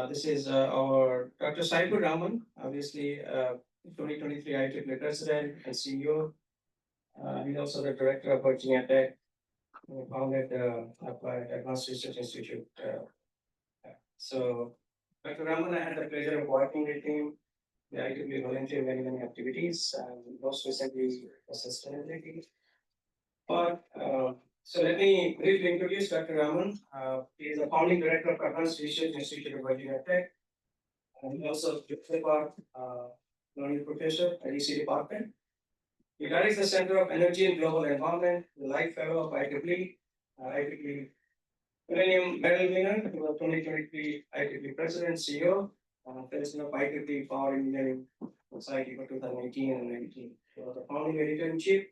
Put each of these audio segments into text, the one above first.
This is our Dr. Saifur Rahman, obviously 2023 IEEE President and CEO. He's also the Director of Virginia Tech, founded Applied Advanced Research Institute. So, Dr. Rahman, I had the pleasure of working with him. The IEEE volunteer in many activities, and most recently sustainability. But so let me briefly introduce Dr. Rahman. He is the founding director of Advanced Research Institute of Virginia Tech, and he also Joseph Learning Professor at EC Department. He directs the Center of Energy and Global Environment, the Life Fellow of IEEE Millennium Medal winner, 2023 IEEE President CEO, President of IEEE Power Engineering Society for 2018 and 19. He was the founding editor-in-chief,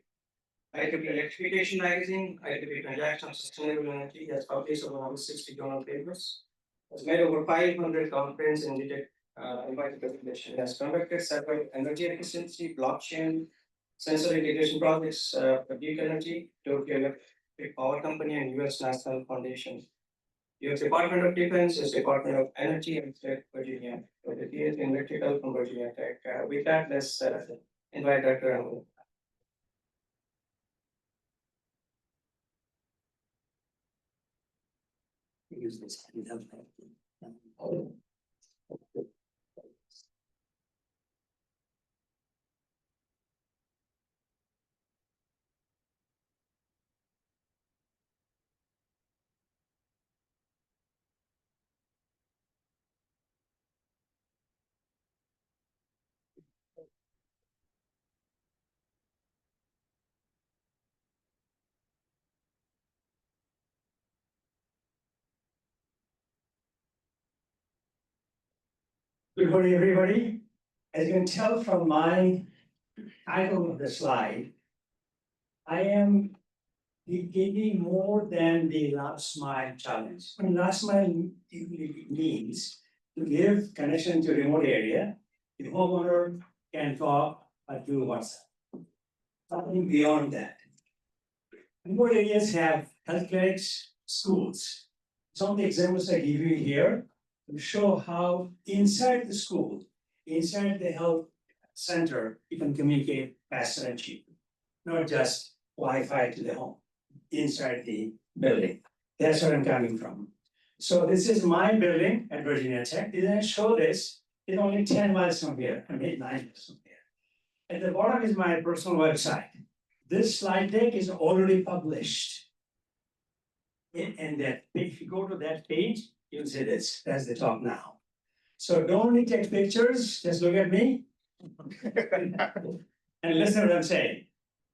IEEE Electrification Magazine, IEEE Transactions, Sustainable Energy, has published over 160 journal papers, has made over 500 conferences and invited presentations, has conducted several energy efficiency, blockchain, sensor integration projects for Duke Energy, Tokyo Electric Power Company, and US National Foundation. US Department of Defense, US Department of Energy, and State Virginia, with a PhD in electrical from Virginia Tech. With that, let's invite Dr. Rahman. Use this. Good morning, everybody. As you can tell from my title of the slide, I am giving more than the last mile challenge. When last mile means to give connection to remote area, the homeowner can talk or do WhatsApp. Something beyond that. Remote areas have health clinics, schools. Some of the examples I give you here to show how inside the school, inside the health center, you can communicate faster and cheaper, not just Wi-Fi to the home, inside the building. That's where I'm coming from. So this is my building at Virginia Tech. Didn't I show this? It's only 10 miles from here, I mean 9 miles from here. At the bottom is my personal website. This slide deck is already published. And that if you go to that page, you'll see this, that's the top now. So don't only take pictures, just look at me. And listen to what I'm saying.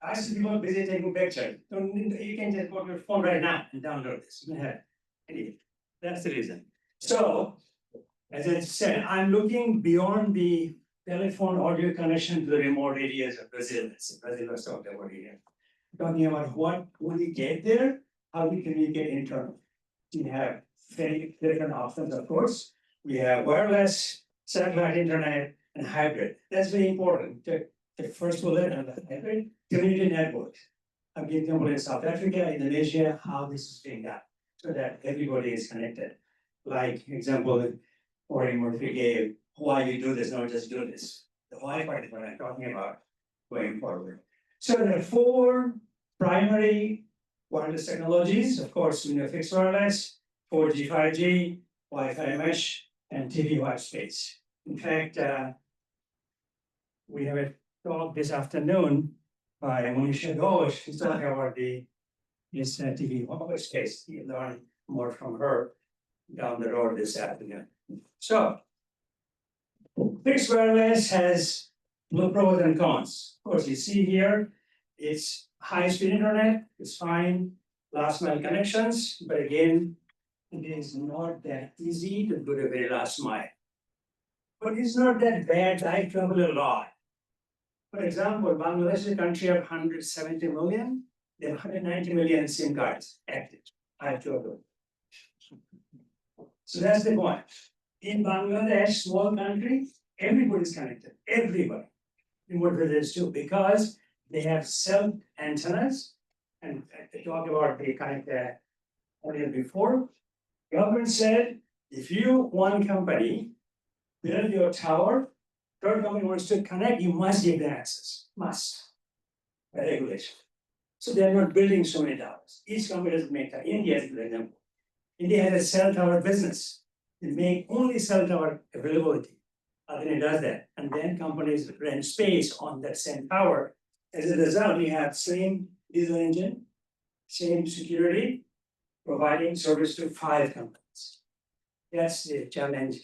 I see people busy taking pictures. You can just go to your phone right now and download this. You can have it. That's the reason. So, as I said, I'm looking beyond the telephone audio connection to the remote areas of Brazil. Brazil was talked about here. Talking about what will you get there, how we communicate internally. We have very different options, of course. We have wireless, satellite internet, and hybrid. That's very important. The first bullet on the hybrid, community networks. I'm giving example in South Africa, Indonesia, how this is being done, so that everybody is connected. Like example, Maureen Murphy gave, why you do this, not just do this. The Wi-Fi is what I'm talking about going forward. So there are 4 primary wireless technologies. Of course, fixed wireless, 4G, 5G, Wi-Fi mesh, and TV white space. In fact, we have a talk this afternoon by Monisha Ghosh. She's talking about this TV white space. You learn more from her down the road this afternoon. So, fixed wireless has pros and cons. Of course, you see here, it's high-speed internet, it's fine, last mile connections, but again, it is not that easy to go to the very last mile. But it's not that bad. I travel a lot. For example, Bangladesh is a country of 170 million, there are 190 million SIM cards active. I have 2 of them. So that's the point. In Bangladesh, small country, everybody's connected, everybody. Remote villages too, because they have cell antennas, and I talked about the connect earlier before. Government said If you, one company, build your tower, third company wants to connect, you must give them access, must, by regulation. So they're not building so many towers. Each company doesn't make that. India is a good example. India has a cell tower business. They make only cell tower availability. And it does that. And then companies rent space on that same tower. As a result, we have same diesel engine, same security, providing service to 5 companies. That's the challenge,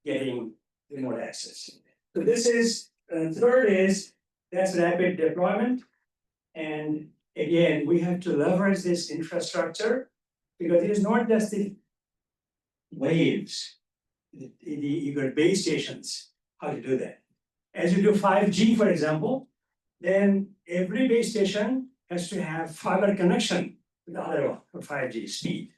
getting remote access. So this is, third is, that's rapid deployment. And again, we have to leverage this infrastructure because it is not just the waves, you got base stations, how to do that. As you do 5G, for example, then every base station has to have fiber connection with the other one for 5G speed.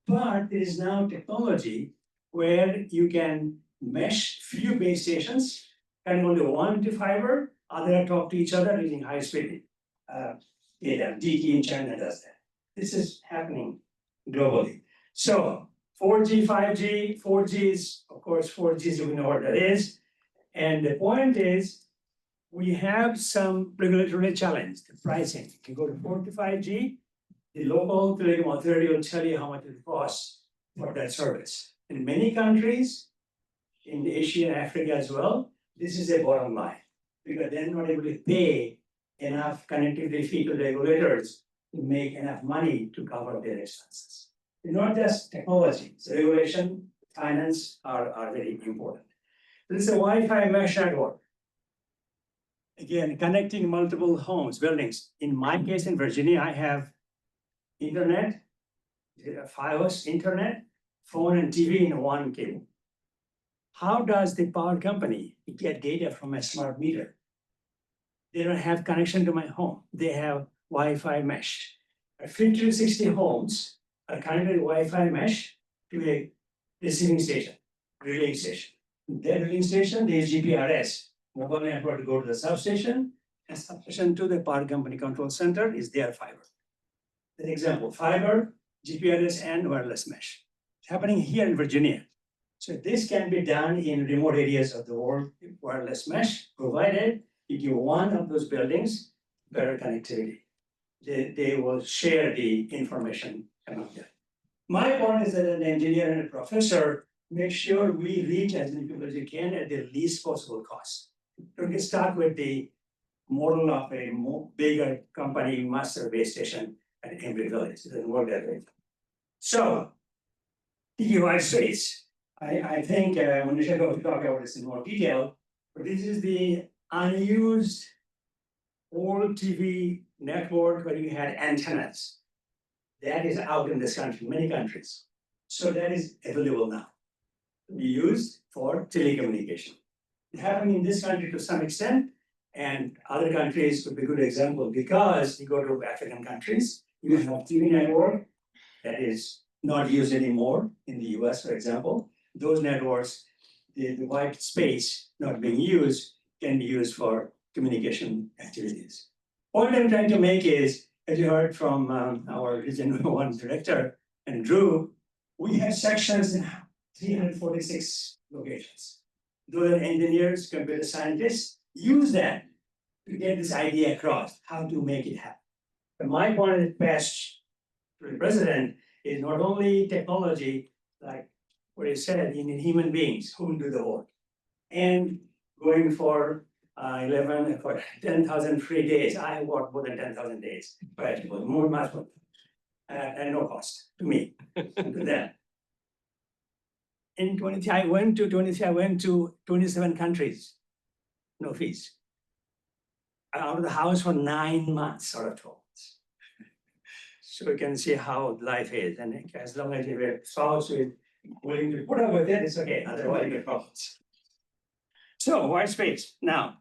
But there is now technology where you can mesh few base stations, and only one to fiber, other talk to each other using high speed data. DT in China does that. This is happening globally. So 4G, 5G, 4G is, of course, 4G is, we know what that is. And the point is, we have some regulatory challenge, the pricing. If you go to 4 to 5G, the local telecom authority will tell you how much it costs for that service. In many countries, in Asia and Africa as well, this is a bottom line, because they're not able to pay enough connectivity fee to regulators to make enough money to cover their expenses. It's not just technology, so regulation, finance are very important. This is a Wi-Fi mesh network. Again, connecting multiple homes, buildings. In my case in Virginia, I have internet, Fios internet, phone and TV in one cable. How does the power company get data from a smart meter? They don't have connection to my home. They have Wi-Fi mesh. 50 to 60 homes are connected Wi-Fi mesh to a receiving station, relaying station. That relaying station, there is GPRS, mobile network to go to the substation, and substation to the power company control center is their fiber. An example, fiber, GPRS, and wireless mesh. It's happening here in Virginia. So this can be done in remote areas of the world, wireless mesh, provided you give one of those buildings better connectivity. They will share the information among them. My point is that an engineer and a professor, make sure we reach as many people as you can at the least possible cost. Don't get stuck with the model of a bigger company master base station at every village. It doesn't work that way. So, the white space. I think when we will talk about this in more detail, but this is the unused old TV network where you had antennas. That is out in this country, many countries. So that is available now to be used for telecommunication. It's happening in this country to some extent, and other countries would be a good example because you go to African countries, you have TV network that is not used anymore in the US, for example. Those networks, the white space not being used can be used for communication activities. What I'm trying to make is, as you heard from our Region 1 director and Drew, we have sections in 346 locations. Those are engineers, computer scientists, use that to get this idea across, how to make it happen. And my point is passed to the president is not only technology, like what he said, in human beings who will do the work. And going for 10,000 free days. I worked more than 10,000 days, but it was more much more, and no cost to me to them. In 23, I went to 27 countries, no fees. Out of the house for 9 months out of 12 months. So you can see how life is, and as long as your spouse is willing to put up with it, it's okay. Otherwise, you get problems. So white space now.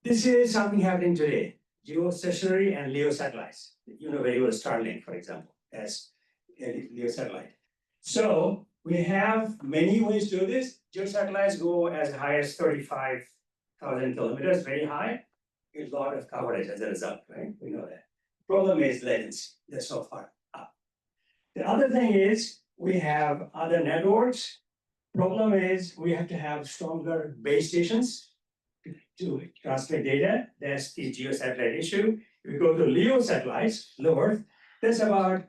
This is something happening today. Geostationary and LEO satellites. You know very well Starlink, for example, as a LEO satellite. So we have many ways to do this. Geosatellites go as high as 35,000 kilometers, very high. A lot of coverage as a result, right? We know that. Problem is latency. They're so far up. The other thing is we have other networks. Problem is, we have to have stronger base stations to transmit data. That's the geosatellite issue. If you go to LEO satellites, low Earth, that's about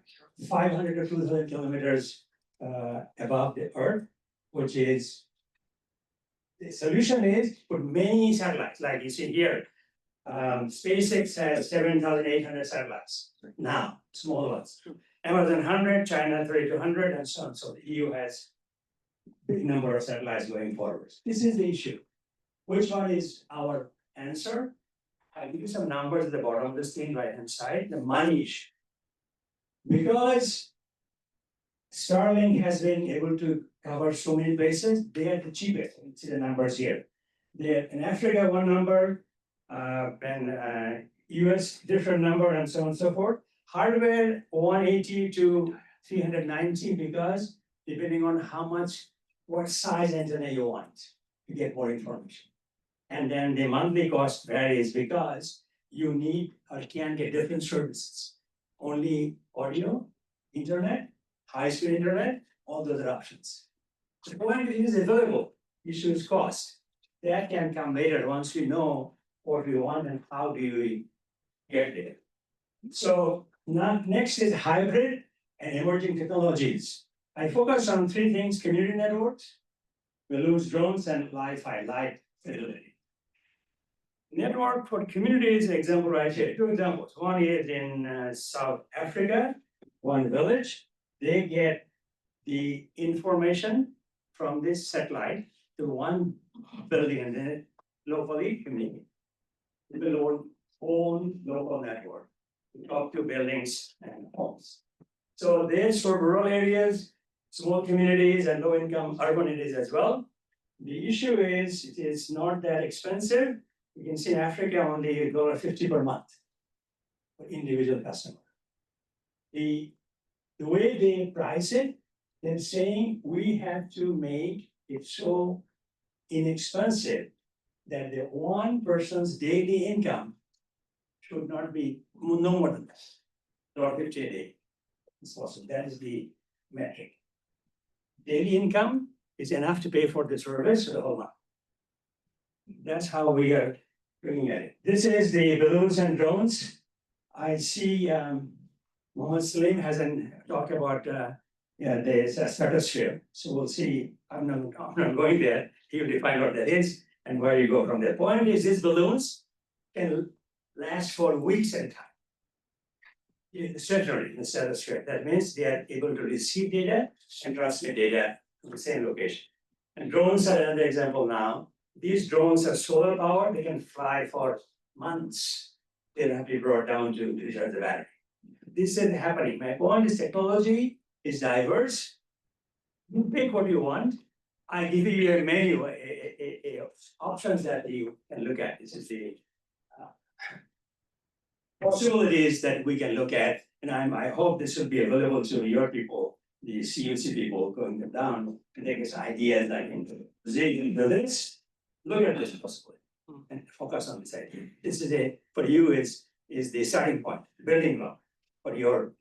500 to 2,000 kilometers above the Earth, which is, the solution is put many satellites, like you see here. SpaceX has 7,800 satellites now, small ones. Amazon 100, China 3,200, and so on. So the EU has big number of satellites going forward. This is the issue. Which one is our answer? I'll give you some numbers at the bottom of the screen, right-hand side, the money issue. Because Starlink has been able to cover so many places, they are the cheapest. You can see the numbers here. They're in Africa, one number, and US, different number, and so on and so forth. Hardware, 180 to 390, because depending on how much, what size antenna you want, you get more information. And then the monthly cost varies because you need or can get different services. Only audio, internet, high-speed internet, all those are options. The point is available, issue is cost. That can come later once we know what we want and how do we get there. So now next is hybrid and emerging technologies. I focus on three things: community networks, balloons, drones, and Wi-Fi, light fidelity. Network for communities, example right here, two examples. One is in South Africa, one village. They get the information from this satellite to one building and then locally communicate. They will own local network to talk to buildings and homes. So there's for rural areas, small communities, and low income urban areas as well. The issue is it is not that expensive. You can see in Africa only $1.50 per month for individual customer. The way they price it, they're saying we have to make it so inexpensive that the one person's daily income should not be no more than this, $1.50 a day. It's possible. That is the metric. Daily income is enough to pay for the service for the whole month. That's how we are looking at it. This is the balloons and drones. I see Mohammed Salim hasn't talked about the stratosphere. So we'll see. I'm not going there. He will define what that is and where you go from there. Point is, these balloons can last for weeks at a time. Stationary in the stratosphere. That means they are able to receive data and transmit data to the same location. And drones are another example now. These drones are solar powered, they can fly for months. They don't have to be brought down to recharge the battery. This is happening. My point is technology is diverse. You pick what you want. I give you a menu, options that you can look at. This is the possibilities that we can look at. And I hope this will be available to your people, the CUC people going down to take us ideas like into the list. Look at this possibility and focus on this idea. This is for you is the starting point, building block for your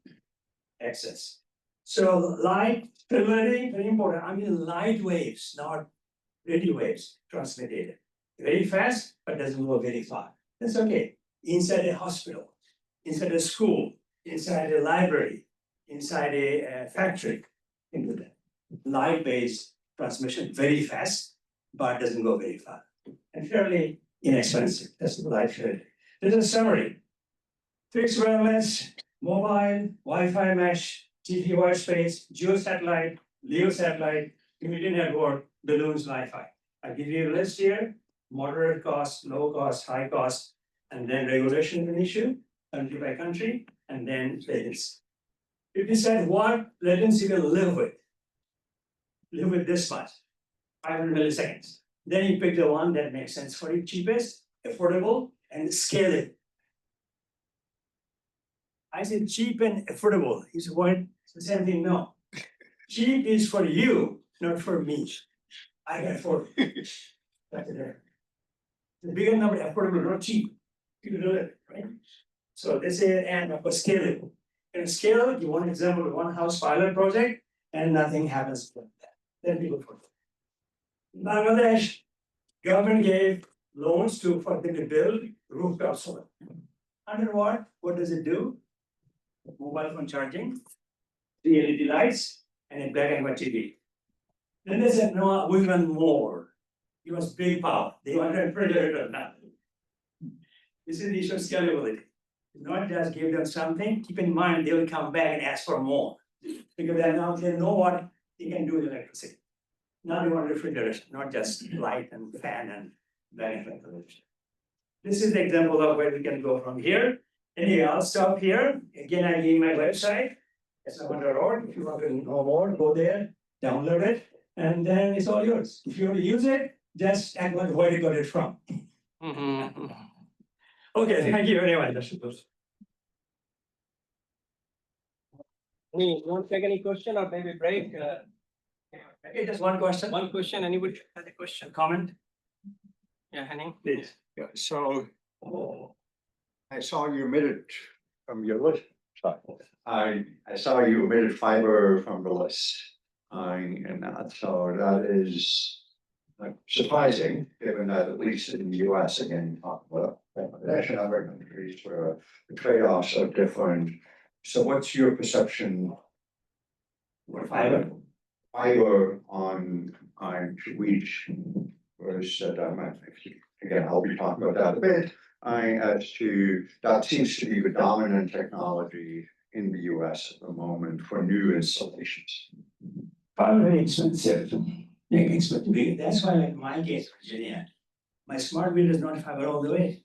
access. So light fidelity, very important. I mean light waves, not radio waves, transmit data. Very fast, but doesn't go very far. That's okay. Inside a hospital, inside a school, inside a library, inside a factory, into that. Light-based transmission, very fast, but doesn't go very far. And fairly inexpensive. That's the light fidelity. This is a summary. Fixed wireless, mobile, Wi-Fi mesh, TV wide space, geosatellite, LEO satellite, community network, balloons, Wi-Fi. I give you a list here: moderate cost, low cost, high cost, and then regulation an issue, country by country, and then latency. You decide what latency you will live with. Live with this much, 500 milliseconds. Then you pick the one that makes sense for you, cheapest, affordable, and scale it. I said cheap and affordable. He said, what? It's the same thing. No. Cheap is for you, not for me. I can afford it. That's it. The bigger number, affordable, not cheap. You can do it, right? So this is and of course scalable. In scale, you want an example of one house pilot project. and nothing happens to that. Then people forget. Bangladesh, government gave loans for them to build rooftop solar. Under what? What does it do? Mobile phone charging, 3 LED lights, and a black and white TV. Then they said, no, we want more. It was big power. They wanted a refrigerator now. This is the issue of scalability. Not just give them something, keep in mind they will come back and ask for more. Because now they know what they can do with electricity. Now they want refrigeration, not just light and fan and black and white television. This is the example of where we can go from here. Anyway, I'll stop here. Again, I gave my website. S1.org. If you want to know more, go there, download it, and then it's all yours. If you want to use it, just act like where you got it from. Okay, thank you very much. You want to take any question or maybe break? Okay, just one question. One question, anybody has a question? Comment, Yeah, Henning? please. Yeah, so I saw you omitted from your list. I saw you omitted fiber from the list. And so that is surprising, given that at least in the US, again, talk about Bangladesh and other countries where the trade-offs are different. So what's your perception? For fiber. Fiber on reach versus again, I'll be talking about that a bit. As to that seems to be the dominant technology in the US at the moment for new installations. Fiber very expensive. That's why, like my case, Virginia, my smart meter is not fiber all the way.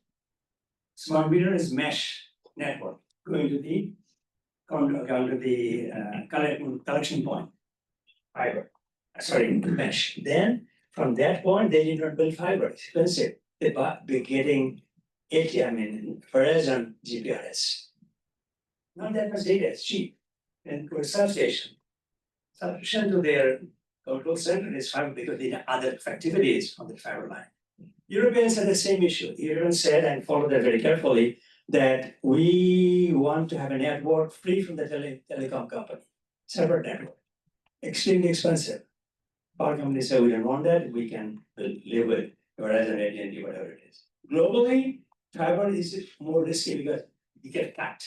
Smart meter is mesh network going to the collection point. Fiber. Sorry, mesh. Then from that point, they did not build fiber. It's expensive. They're getting Verizon GPRS. Not that much data, it's cheap. And for a substation to their control center is fiber because they have other activities on the fiber line. Europeans had the same issue. Europeans said, and followed that very carefully, that we want to have a network free from the telecom company, separate network. Extremely expensive. Power companies say we don't want that, we can live with Verizon, AT&T, whatever it is. Globally, fiber is more risky because you get cut.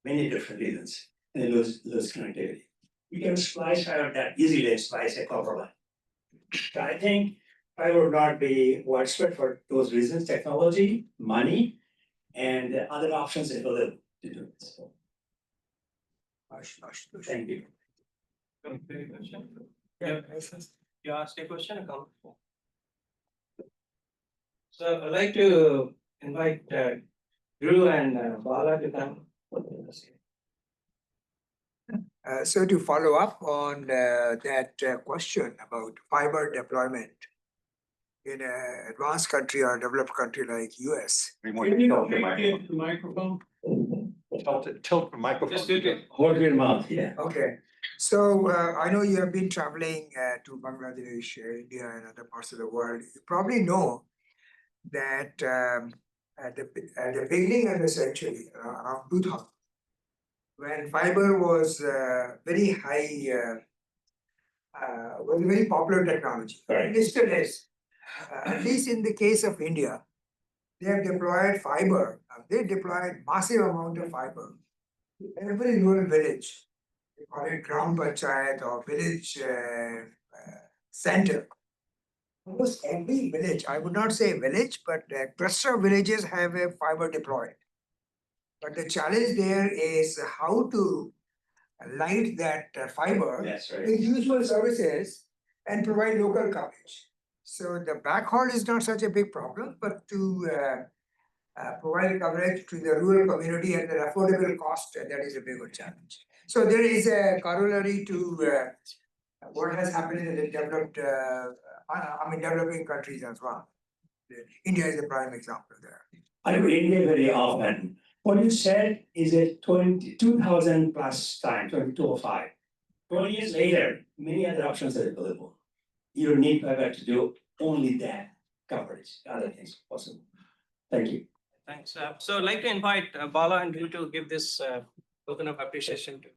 Many different reasons, and they lose connectivity. You can splice fiber that easily and splice a copper line. So I think fiber would not be widespread for those reasons, technology, money, and the other options available to do this. Thank you. Yeah, you asked a question or comment? So I'd like to invite Drew and Bala to come. So to follow up on that question about fiber deployment in an advanced country or developed country like US. Can you tilt the microphone? Tilt the microphone. Just do it. Hold your mouth, yeah. Okay, so I know you have been traveling to Bangladesh, India, and other parts of the world. You probably know that at the beginning of the century, around 2000, when fiber was very high, was a very popular technology. Right. It still is. At least in the case of India, they have deployed fiber. They deployed massive amount of fiber in every rural village. They call it ground panchayat or village center. Almost every village, I would not say village, but cluster of villages have a fiber deployed. But the challenge there is how to light that fiber That's right. with useful services and provide local coverage. So the backhaul is not such a big problem, but to provide coverage to the rural community at an affordable cost, that is a bigger challenge. So there is a corollary to what has happened in the developed, developing countries as well. India is a prime example there. I go to India very often. What you said is a 2,000 plus time, 2205. 20 years later, many other options are available. You don't need fiber to do only that coverage, other things possible. Thank you. Thanks. So I'd like to invite Bala and Drew to give this token of appreciation to